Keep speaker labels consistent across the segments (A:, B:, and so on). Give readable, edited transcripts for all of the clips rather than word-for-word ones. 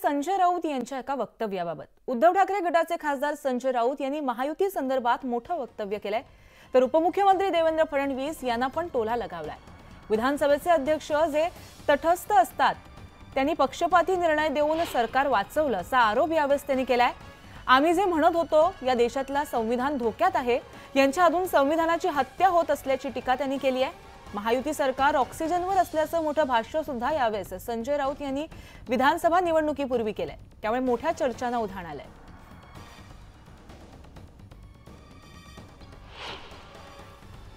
A: संजय राऊत यांच्या एका वक्तव्याबाबत उद्धव ठाकरे गटाचे खासदार संजय राऊत यांनी महायुती संदर्भात मोठं वक्तव्य केलंय, तर उपमुख्यमंत्री देवेंद्र फडणवीस यांना पण टोला लगावलाय। विधानसभेचे अध्यक्ष जे तटस्थ असतात त्यांनी पक्षपाती निर्णय देऊन सरकार वाचवलं असा आरोप यावेळी त्यांनी केलाय। आम्ही जे म्हणत होतो या देशातला संविधान धोक्यात आहे, यांच्या हातून संविधानाची हत्या होत असल्याची टीका त्यांनी केली आहे। महायुती सरकार ऑक्सिजनवर असल्याचं मोठं भाष्य सुद्धा यावेळेस संजय राऊत यांनी विधानसभा निवडणुकीपूर्वी केलंय, त्यामुळे मोठ्या चर्चांना उधाण आलंय।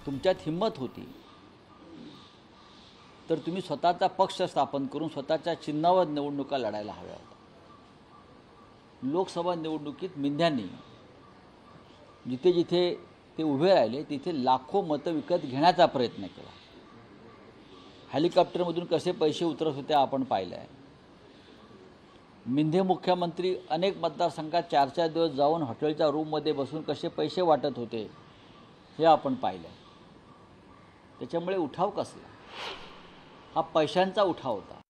B: तुमच्यात हिम्मत होती तर तुम्ही स्वतःचा पक्ष स्थापन करून स्वतःच्या चिन्हावर निवडणुका लढायला हव्या होत्या। लोकसभा निवडणुकीत मिंध्यांनी जिथे जिथे ते उभे राहिले तिथे लाखो मतं विकत घेण्याचा प्रयत्न केला। हेलिकॉप्टरमधून कसे पैसे उतरत होते आपण पाहिलं आहे। मिंधे मुख्यमंत्री अनेक मतदारसंघात 4-4 दिवस जाऊन हॉटेलच्या रूममध्ये बसून कसे पैसे वाटत होते हे आपण पाहिलं आहे। त्याच्यामुळे उठाव कसला, हा पैशांचा उठाव होता।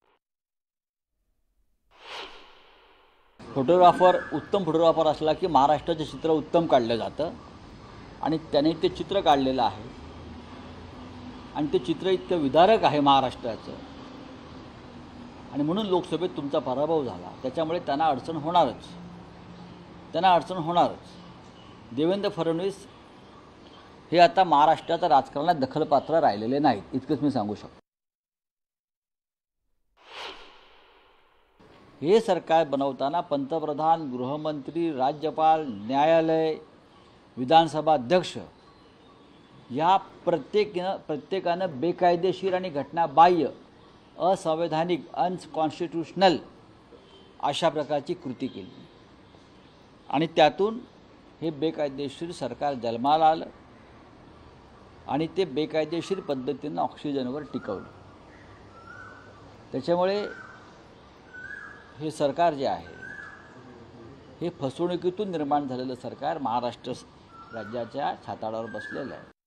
B: फोटोग्राफर उत्तम फोटोग्राफर असला की महाराष्ट्राचं चित्र उत्तम काढलं जातं आणि त्याने ते चित्र काढलेलं आहे आणि ते चित्र इतकं विदारक आहे महाराष्ट्राचं आणि म्हणून लोकसभेत तुमचा पराभव झाला। त्याच्यामुळे त्यांना अडचण होणारच। देवेंद्र फडणवीस हे आता महाराष्ट्राच्या राजकारणात दखलपात्र राहिलेले नाहीत, इतकंच मी सांगू शकतो। हे सरकार बनवताना पंतप्रधान, गृहमंत्री, राज्यपाल, न्यायालय, विधानसभा अध्यक्ष या प्रत्येकानं बेकायदेशीर आणि घटनाबाह्य, असंवैधानिक, अनकॉन्स्टिट्यूशनल अशा प्रकारची कृती केली आणि त्यातून हे बेकायदेशीर सरकार जन्माला आलं आणि ते बेकायदेशीर पद्धतीनं ऑक्सिजनवर टिकवलं। त्याच्यामुळे हे सरकार जे आहे हे फसवणुकीतून निर्माण झालेलं सरकार महाराष्ट्र राज्याच्या छाताडावर बसलेलं आहे।